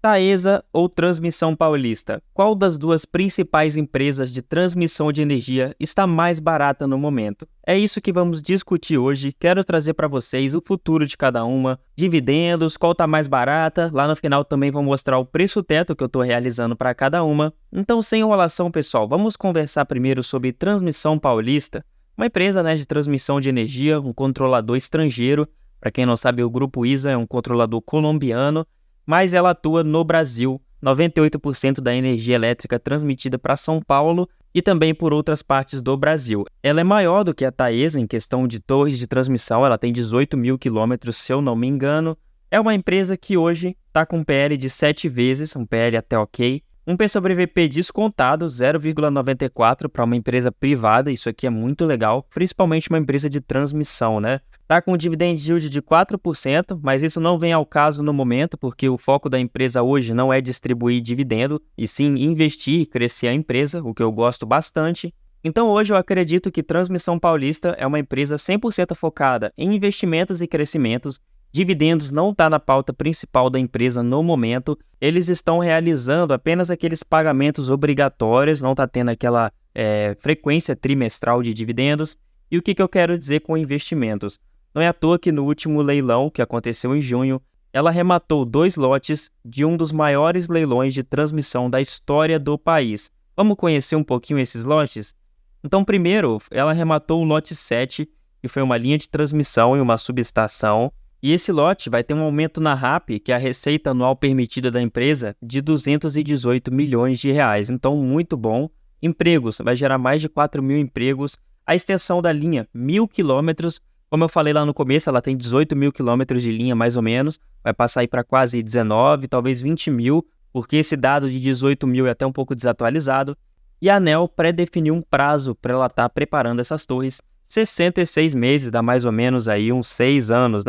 Taesa ou Transmissão Paulista? Qual das duas principais empresas de transmissão de energia está mais barata no momento? É isso que vamos discutir hoje. Quero trazer para vocês o futuro de cada uma, dividendos, qual está mais barata. Lá no final também vou mostrar o preço teto que eu estou realizando para cada uma. Então, sem enrolação, pessoal, vamos conversar primeiro sobre Transmissão Paulista, uma empresa, de transmissão de energia, um controlador estrangeiro. Para quem não sabe, o Grupo ISA é um controlador colombiano, mas ela atua no Brasil. 98% da energia elétrica transmitida para São Paulo e também por outras partes do Brasil. Ela é maior do que a Taesa em questão de torres de transmissão, ela tem 18 mil quilômetros, se eu não me engano. É uma empresa que hoje está com um PL de 7 vezes, um PL até ok. Um P sobre VP descontado, 0,94 para uma empresa privada, isso aqui é muito legal, principalmente uma empresa de transmissão, Tá com um dividend yield de 4%, mas isso não vem ao caso no momento, porque o foco da empresa hoje não é distribuir dividendo, e sim investir e crescer a empresa, o que eu gosto bastante. Então hoje eu acredito que Transmissão Paulista é uma empresa 100% focada em investimentos e crescimentos. Dividendos não está na pauta principal da empresa no momento, eles estão realizando apenas aqueles pagamentos obrigatórios, não está tendo aquela frequência trimestral de dividendos. E o que eu quero dizer com investimentos? Não é à toa que no último leilão, que aconteceu em junho, ela arrematou 2 lotes de um dos maiores leilões de transmissão da história do país. Vamos conhecer um pouquinho esses lotes? Então, primeiro, ela arrematou o lote 7, que foi uma linha de transmissão e uma subestação. E esse lote vai ter um aumento na RAP, que é a receita anual permitida da empresa, de 218 milhões de reais. Então, muito bom. Empregos, vai gerar mais de 4 mil empregos. A extensão da linha, 1.000 quilômetros. Como eu falei lá no começo, ela tem 18 mil quilômetros de linha, mais ou menos. Vai passar aí para quase 19, talvez 20 mil, porque esse dado de 18 mil é até um pouco desatualizado. E a ANEEL pré-definiu um prazo para ela estar preparando essas torres. 66 meses, dá mais ou menos aí uns 6 anos,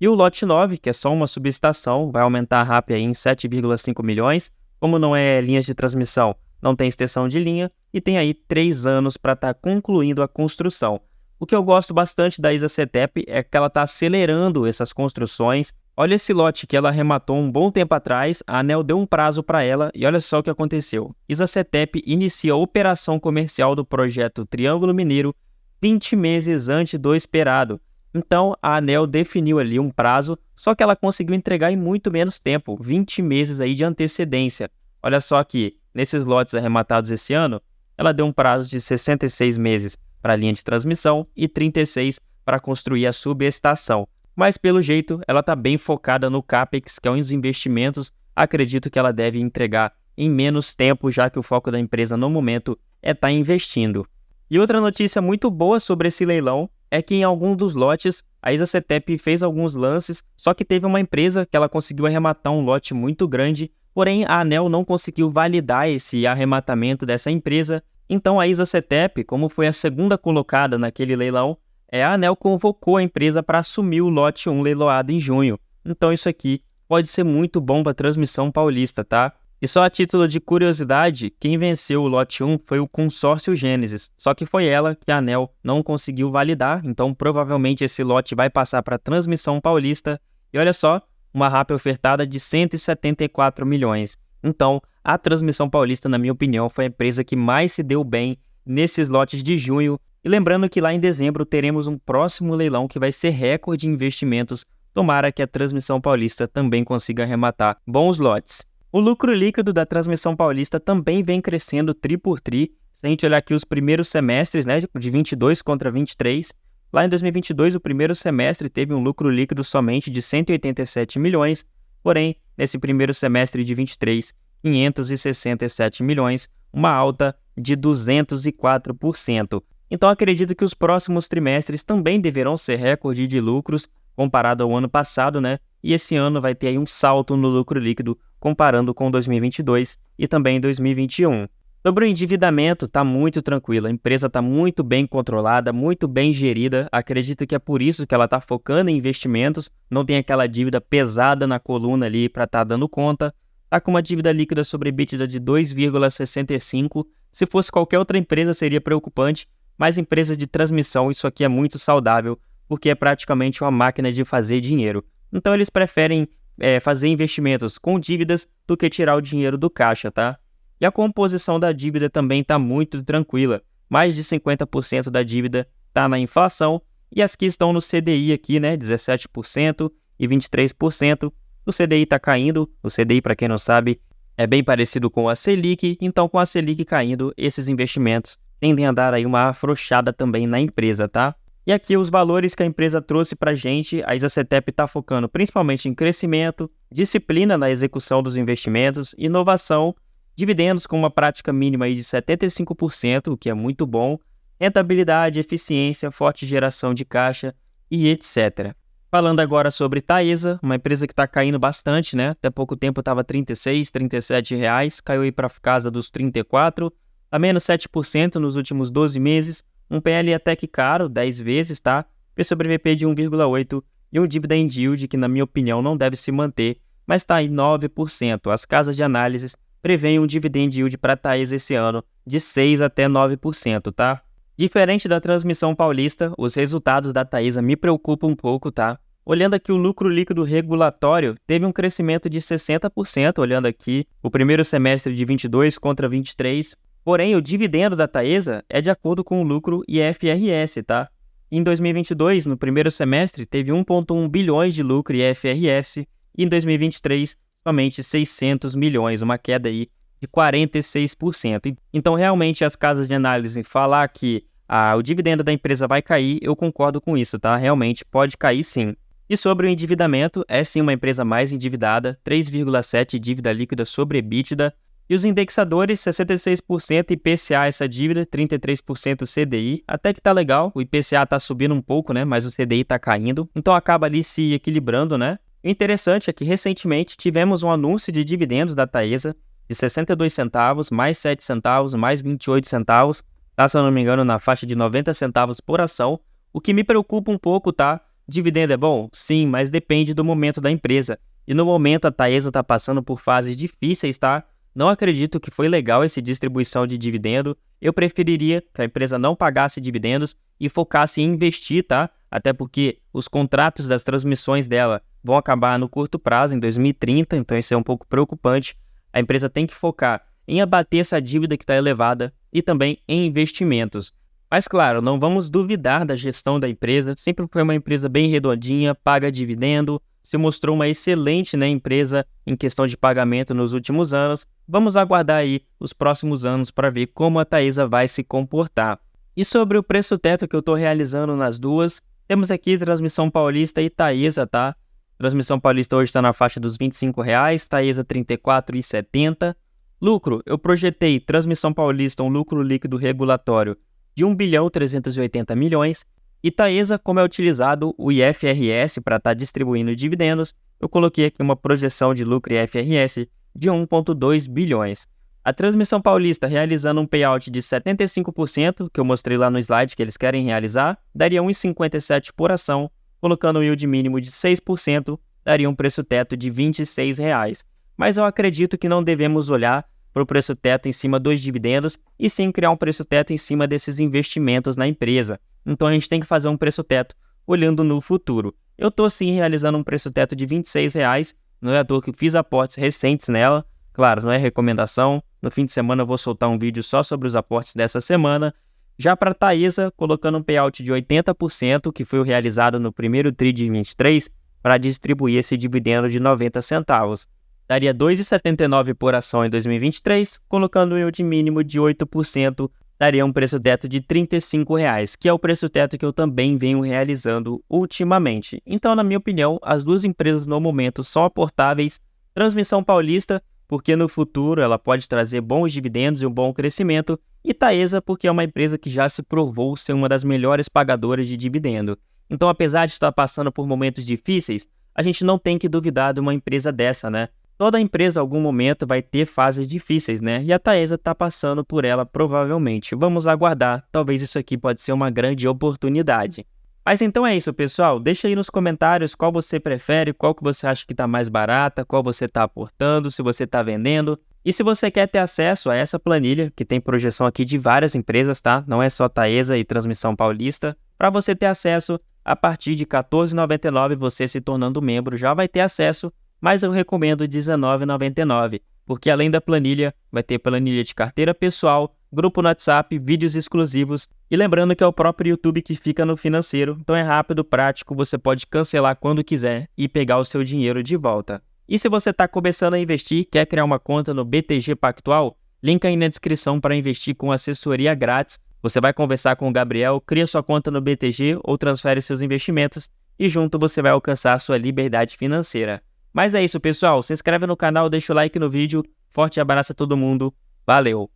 E o lote 9, que é só uma subestação, vai aumentar a RAP aí em 7,5 milhões. Como não é linhas de transmissão, não tem extensão de linha e tem aí 3 anos para estar concluindo a construção. O que eu gosto bastante da ISA-CETEP é que ela está acelerando essas construções. Olha esse lote que ela arrematou um bom tempo atrás, a ANEEL deu um prazo para ela e olha só o que aconteceu. ISA-CETEP inicia a operação comercial do projeto Triângulo Mineiro 20 meses antes do esperado. Então, a ANEEL definiu ali um prazo, só que ela conseguiu entregar em muito menos tempo, 20 meses aí de antecedência. Olha só aqui, nesses lotes arrematados esse ano, ela deu um prazo de 66 meses para a linha de transmissão e 36 para construir a subestação. Mas, pelo jeito, ela está bem focada no CAPEX, que é um dos investimentos. Acredito que ela deve entregar em menos tempo, já que o foco da empresa no momento é estar investindo. E outra notícia muito boa sobre esse leilão é que em algum dos lotes a ISA-CETEP fez alguns lances, só que teve uma empresa que ela conseguiu arrematar um lote muito grande, porém a ANEEL não conseguiu validar esse arrematamento dessa empresa. Então a ISA-CETEP, como foi a segunda colocada naquele leilão, a ANEEL convocou a empresa para assumir o lote 1 leiloado em junho. Então isso aqui pode ser muito bom para a Transmissão Paulista, tá? E só a título de curiosidade, quem venceu o lote 1 foi o Consórcio Gênesis, só que foi ela que a ANEEL não conseguiu validar, então provavelmente esse lote vai passar para a Transmissão Paulista. E olha só, uma RAP ofertada de 174 milhões. Então, a Transmissão Paulista, na minha opinião, foi a empresa que mais se deu bem nesses lotes de junho. E lembrando que lá em dezembro teremos um próximo leilão que vai ser recorde de investimentos. Tomara que a Transmissão Paulista também consiga arrematar bons lotes. O lucro líquido da Transmissão Paulista também vem crescendo tri por tri. Se a gente olhar aqui os primeiros semestres, de 22 contra 23, lá em 2022 o primeiro semestre teve um lucro líquido somente de 187 milhões, porém, nesse primeiro semestre de 23, 567 milhões, uma alta de 204%. Então acredito que os próximos trimestres também deverão ser recorde de lucros comparado ao ano passado, E esse ano vai ter aí um salto no lucro líquido comparando com 2022 e também 2021. Sobre o endividamento, está muito tranquilo, a empresa está muito bem controlada, muito bem gerida, acredito que é por isso que ela está focando em investimentos, não tem aquela dívida pesada na coluna ali para estar dando conta, está com uma dívida líquida sobre EBITDA de 2,65, se fosse qualquer outra empresa seria preocupante, mas empresas de transmissão isso aqui é muito saudável, porque é praticamente uma máquina de fazer dinheiro. Então eles preferem fazer investimentos com dívidas do que tirar o dinheiro do caixa, tá? E a composição da dívida também está muito tranquila. Mais de 50% da dívida está na inflação e as que estão no CDI aqui, né, 17% e 23%. O CDI está caindo. O CDI, para quem não sabe, é bem parecido com a Selic. Então, com a Selic caindo, esses investimentos tendem a dar aí uma afrouxada também na empresa, tá? E aqui os valores que a empresa trouxe para a gente, a Isacetep está focando principalmente em crescimento, disciplina na execução dos investimentos, inovação, dividendos com uma prática mínima aí de 75%, o que é muito bom, rentabilidade, eficiência, forte geração de caixa e etc. Falando agora sobre Taesa, uma empresa que está caindo bastante, né? Até pouco tempo estava R$ 36, R$ 37, caiu aí para casa dos 34, está menos 7% nos últimos 12 meses, um PL até que caro, 10 vezes, tá? P/VP de 1,8 e um dividend yield que, na minha opinião, não deve se manter, mas está em 9%. As casas de análises preveem um dividend yield para a Taesa esse ano de 6% até 9%, tá? Diferente da Transmissão Paulista, os resultados da Taesa me preocupam um pouco, tá? Olhando aqui o lucro líquido regulatório, teve um crescimento de 60%, olhando aqui o primeiro semestre de 22 contra 23. Porém, o dividendo da Taesa é de acordo com o lucro IFRS, tá? Em 2022, no primeiro semestre, teve 1,1 bilhões de lucro IFRS e em 2023, somente 600 milhões, uma queda aí de 46%. Então, realmente, as casas de análise falar que o dividendo da empresa vai cair, eu concordo com isso, tá? Realmente pode cair sim. E sobre o endividamento, é sim uma empresa mais endividada, 3,7 dívida líquida sobre EBITDA, e os indexadores, 66% IPCA essa dívida, 33% CDI, até que tá legal, o IPCA tá subindo um pouco, né, mas o CDI tá caindo, então acaba ali se equilibrando, né. O interessante é que recentemente tivemos um anúncio de dividendos da Taesa de 62 centavos, mais 7 centavos, mais 28 centavos, tá, se eu não me engano, na faixa de 90 centavos por ação, o que me preocupa um pouco, tá. Dividendo é bom? Sim, mas depende do momento da empresa, e no momento a Taesa tá passando por fases difíceis, tá. Não acredito que foi legal essa distribuição de dividendo. Eu preferiria que a empresa não pagasse dividendos e focasse em investir, tá? Até porque os contratos das transmissões dela vão acabar no curto prazo, em 2030, então isso é um pouco preocupante. A empresa tem que focar em abater essa dívida que está elevada e também em investimentos. Mas claro, não vamos duvidar da gestão da empresa, sempre foi uma empresa bem redondinha, paga dividendo, se mostrou uma excelente, né, empresa em questão de pagamento nos últimos anos. Vamos aguardar aí os próximos anos para ver como a Taesa vai se comportar. E sobre o preço teto que eu estou realizando nas duas, temos aqui Transmissão Paulista e Taesa, tá? Transmissão Paulista hoje está na faixa dos R$ 25,00, Taesa R$ 34,70. Lucro, eu projetei Transmissão Paulista um lucro líquido regulatório de 1,380 bilhões. E Taesa, como é utilizado o IFRS para estar distribuindo dividendos, eu coloquei aqui uma projeção de lucro IFRS de 1,2 bilhões. A Transmissão Paulista realizando um payout de 75%, que eu mostrei lá no slide que eles querem realizar, daria 1,57 por ação, colocando um yield mínimo de 6%, daria um preço teto de R$ 26,00. Mas eu acredito que não devemos olhar para o preço teto em cima dos dividendos e sim criar um preço teto em cima desses investimentos na empresa. Então a gente tem que fazer um preço teto olhando no futuro. Eu estou sim realizando um preço teto de R$ 26,00, não é à toa que fiz aportes recentes nela. Claro, não é recomendação, no fim de semana eu vou soltar um vídeo só sobre os aportes dessa semana. Já para a Taesa, colocando um payout de 80%, que foi o realizado no primeiro TRI de 23, para distribuir esse dividendo de 90 centavos. Daria R$ 2,79 por ação em 2023, colocando um yield mínimo de 8%, daria um preço teto de R$ 35,00, que é o preço teto que eu também venho realizando ultimamente. Então, na minha opinião, as duas empresas no momento são aportáveis. Transmissão Paulista, porque no futuro ela pode trazer bons dividendos e um bom crescimento, e Taesa, porque é uma empresa que já se provou ser uma das melhores pagadoras de dividendo. Então, apesar de estar passando por momentos difíceis, a gente não tem que duvidar de uma empresa dessa, né? Toda empresa, em algum momento, vai ter fases difíceis, né? E a Taesa está passando por ela, provavelmente. Vamos aguardar. Talvez isso aqui pode ser uma grande oportunidade. Mas então é isso, pessoal. Deixa aí nos comentários qual você prefere, qual que você acha que está mais barata, qual você está aportando, se você está vendendo. E se você quer ter acesso a essa planilha, que tem projeção aqui de várias empresas, tá? Não é só Taesa e Transmissão Paulista. Para você ter acesso, a partir de R$ 14,99, você se tornando membro já vai ter acesso mas eu recomendo R$ 19,99, porque além da planilha, vai ter planilha de carteira pessoal, grupo no WhatsApp, vídeos exclusivos, e lembrando que é o próprio YouTube que fica no financeiro, então é rápido, prático, você pode cancelar quando quiser e pegar o seu dinheiro de volta. E se você está começando a investir, quer criar uma conta no BTG Pactual, link aí na descrição para investir com assessoria grátis. Você vai conversar com o Gabriel, cria sua conta no BTG ou transfere seus investimentos e junto você vai alcançar a sua liberdade financeira. Mas é isso, pessoal. Se inscreve no canal, deixa o like no vídeo. Forte abraço a todo mundo. Valeu!